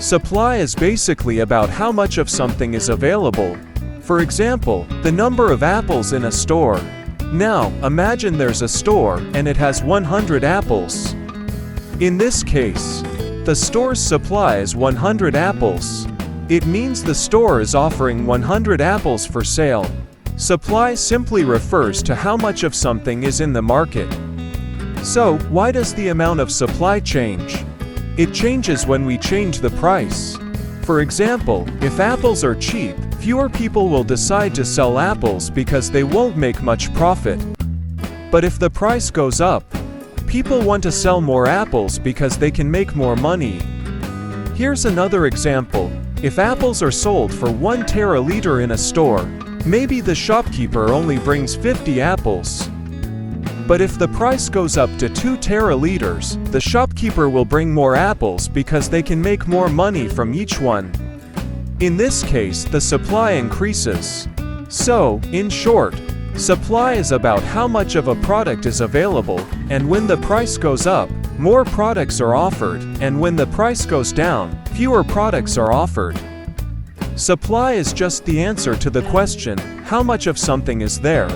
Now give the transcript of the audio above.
Supply is basically about how much of something is available. For example, the number of apples in a store. Now, imagine there's a store, and it has 100 apples. In this case, the store's supply is 100 apples. It means the store is offering 100 apples for sale. Supply simply refers to how much of something is in the market. So, why does the amount of supply change? It changes when we change the price. For example, if apples are cheap, fewer people will decide to sell apples because they won't make much profit. But if the price goes up, people want to sell more apples because they can make more money. Here's another example. If apples are sold for 1 teraliter in a store, maybe the shopkeeper only brings 50 apples. But if the price goes up to 2 teraliters, the shopkeeper will bring more apples because they can make more money from each one. In this case, the supply increases. So, in short, supply is about how much of a product is available, and when the price goes up, more products are offered, and when the price goes down, fewer products are offered. Supply is just the answer to the question, how much of something is there?